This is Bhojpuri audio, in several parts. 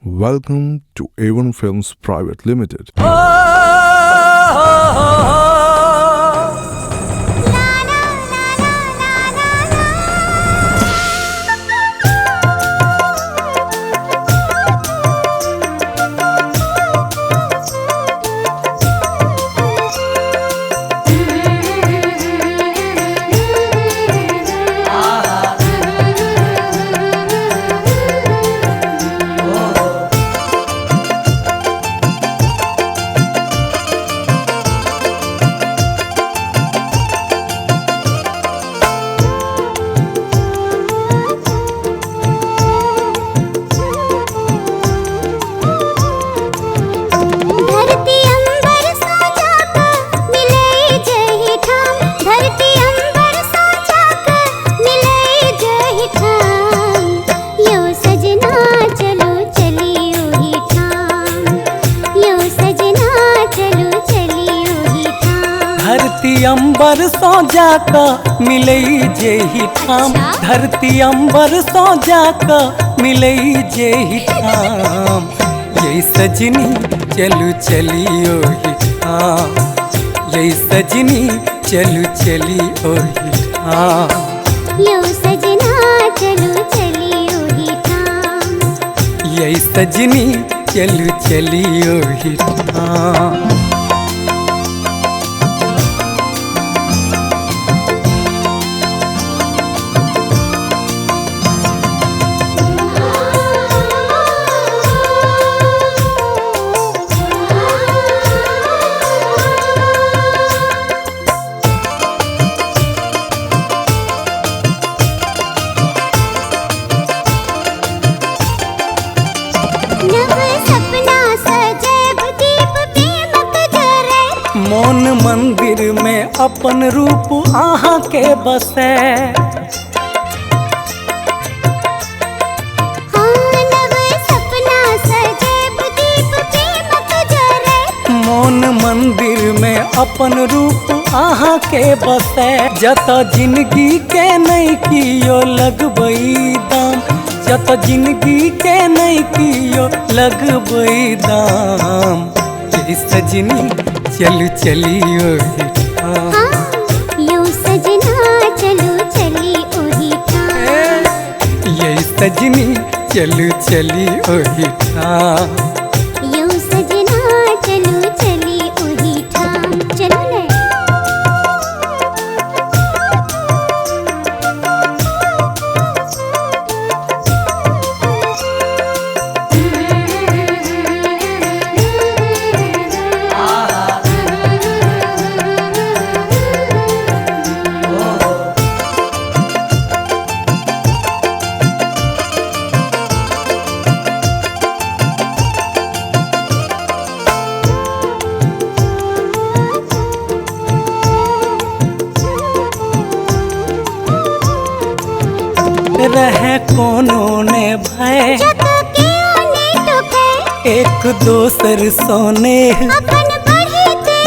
Welcome to A1 Films Private Limited. अंबर सो जाका मिलई जेहि ठाम। धरती अंबर सो जाका मिलई जेहि ठाम। ये सजनी चलू चली ओहि ठाम। ये सजनी चलू चली ओहि ठाम। यो सजना चलू चली ओहि ठाम। ये सजनी चलू चली ओहि ठाम। मौन मंदिर में अपन रूप आहा के बसे। मौन मंदिर में अपन रूप आहा के बसे। जता जिंदगी के नहीं कियो लगबई दाम। जता जिंदगी के नहीं कियो लगबई दाम। ये सजनी चलू चली ओहि ठाम। यो सजना चलू चली ओहि ठाम। ये सजनी चलू चली ओहि ठाम। यो सजना चलू चली ओहि ठाम। चलो ले रहे कोनो ने भय एक दोसर सोने। अपन बढ़ते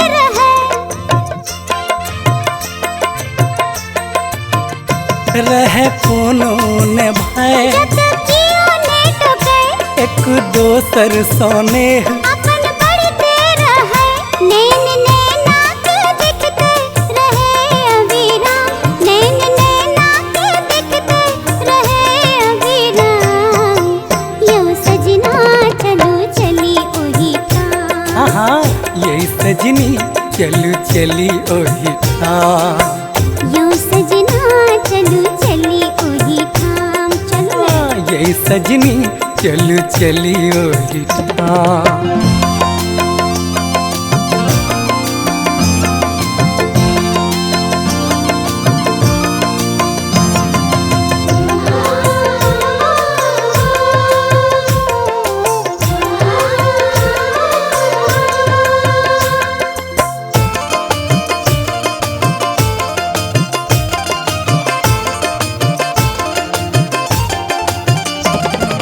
रहे कोनो ने भय एक दोसर सोने। अपन बढ़ते रहे नैन नैना के दिखते रहे अविराम। नैन नैना के दिखते रहे अविराम। यो सजना चलू चली ओहि ठाम। हाँ ये सजनी चलू चली ओहि ठाम। यो सजना चलू चली ओहि ठाम। चलो ये सजनी चलू चली ओहि ठाम।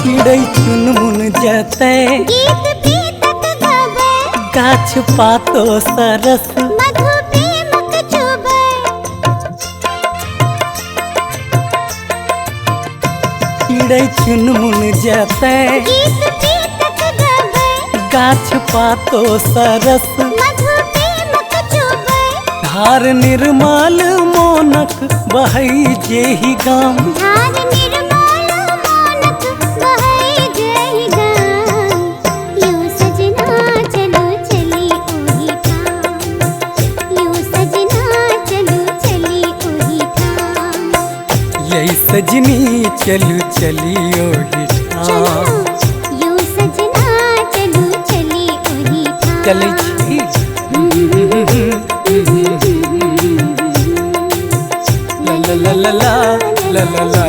चिड़ै चुनमुन जते गीत पीतक गावे। गाछ पातो सरस मधु प्रेमक चुबे। चिड़ै चुनमुन जते गीत पीतक गाछ पातो सरस मधु प्रेमक चुबै धार निर्मल मोनक बहै जेहि गाम धार निर्मल मोनक बहै जेहि गाम यूं सजना चलो चली ओहि ठाम यूं सजना चलो चली ओहि ठाम यही सजनी चलू चली ओहि ठाम यूं सजना चलो चली ओहि ठाम चलै छी ला ला ला ला ला ला ला ला